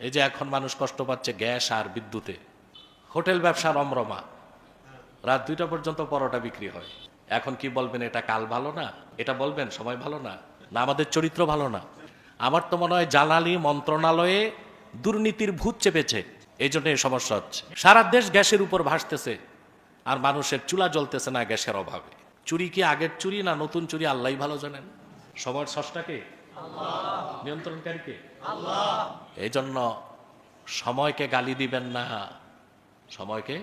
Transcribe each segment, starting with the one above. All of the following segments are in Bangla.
এই যে এখন মানুষ কষ্ট পাচ্ছে গ্যাস আর বিদ্যুতে, হোটেল ব্যবসা রমরমা, রাত 2টা পর্যন্ত পরোটা বিক্রি হয়। এখন কি বলবেন, এটা কাল ভালো না? এটা বলবেন সময় ভালো না? না আমাদের চরিত্র ভালো না? আমার তো মনে হয় জ্বালানি মন্ত্রণালয়ে দুর্নীতির ভূত চেপেছে, এই জন্য এই সমস্যা হচ্ছে। সারা দেশ গ্যাসের উপর ভাসতেছে আর মানুষের চুলা জ্বলতেছে না গ্যাসের অভাবে। চুরি কি আগের চুরি না নতুন চুরি আল্লাহই ভালো জানেন। সময়ের স্রষ্টাকে, নিয়ন্ত্রণকারীকে আল্লাহ। এই জন্য সময়কে গালি দিবেন না, সময়কে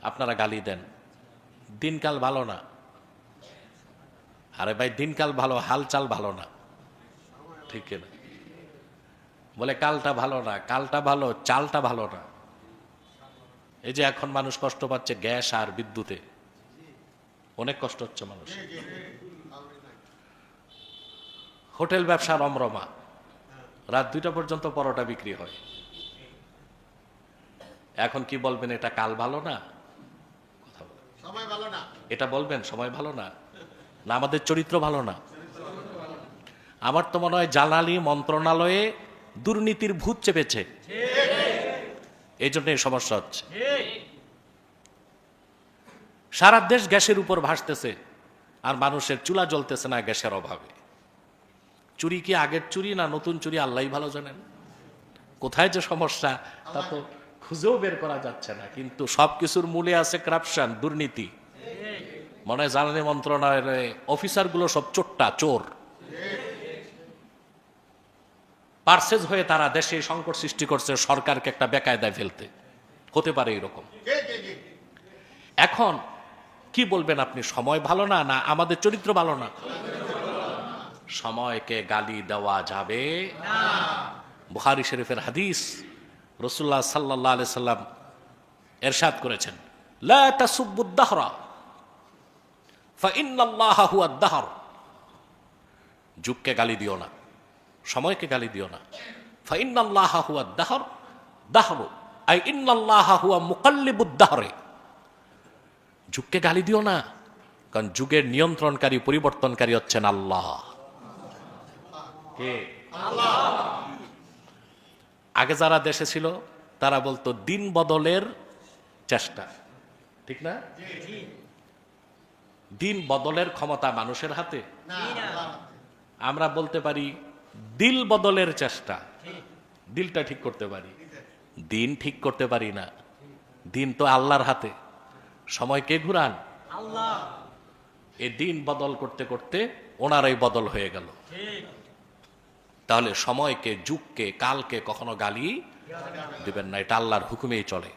আপনারা গালি দেন। দিনকাল ভালো না, আরে ভাই দিনকাল ভালো, হালচাল ভালো না, ঠিক না? বলে কালটা ভালো না, কালটা ভালো, চালটা ভালো না। এই যে এখন মানুষ কষ্ট পাচ্ছে গ্যাস আর বিদ্যুতে, অনেক কষ্ট হচ্ছে মানুষ। হোটেল ব্যবসা রমরমা, রাত 2টা পর্যন্ত পরোটা বিক্রি হয়। এখন কি বলবেন, এটা কাল ভালো না? সময় ভালো না? এটা বলবেন সময় ভালো না? না আমাদের চরিত্র ভালো না? আমার তো মনে হয় জ্বালানি মন্ত্রণালয়ে দুর্নীতির ভূত চেপেছে, এই জন্য এই সমস্যা হচ্ছে। সারা দেশ গ্যাসের উপর ভাসতেছে আর মানুষের চুলা জ্বলতেছে না গ্যাসের অভাবে। চুরি কি আগের চুরি না নতুন চুরি আল্লাহই ভালো জানেন। কোথায় যে সমস্যা তা তো খুঁজেও বের করা যাচ্ছে না, কিন্তু সবকিছুর মূলে আছে কারাপশন, দুর্নীতি। মনে হয় জ্বালানি মন্ত্রণালয়ের অফিসারগুলো সব চোট্টা চোর, পার্সেজ হয়ে তারা দেশে সংকট সৃষ্টি করছে, সরকারকে একটা বেকায়দায় ফেলতে। হতে পারে এরকম। এখন কি বলবেন আপনি, সময় ভালো না না আমাদের চরিত্র ভালো না? সময়কে গালি দেওয়া যাবে না। বুখারী শরীফের হাদিস, রাসূলুল্লাহ সাল্লাল্লাহু আলাইহি সাল্লাম ইরশাদ করেছেন, লা তাসুব্বুদ দাহরা ফাইন্নাল্লাহা হুয়াদ দাহর। যুগকে গালি দিও না, সময়কে গালি দিও না। ফাইন্নাল্লাহা হুয়াদ দাহর, দাহরু আই ইন্নাল্লাহা হুয়া মুকাল্লিবুদ দাহরে। যুগকে গালি দিও না, কারণ যুগের নিয়ন্ত্রণকারী পরিবর্তনকারী হচ্ছেন আল্লাহ। কে? আল্লাহ। আগে যারা দেশে ছিল তারা বলতো দিন বদলের চেষ্টা, ঠিক না? দিন বদলের ক্ষমতা মানুষের হাতে। আমরা বলতে পারি দিল বদলের চেষ্টা, দিলটা ঠিক করতে পারি, দিন ঠিক করতে পারি না। দিন তো আল্লাহর হাতে, সময় কে ঘুরান? আল্লাহ। এই দিন বদল করতে করতে ওনারাই বদল হয়ে গেল। তাহলে সময়কে, যুগকে, কালকে কখনো গালি দিবেন না, এটা আল্লাহর হুকুমেই চলে।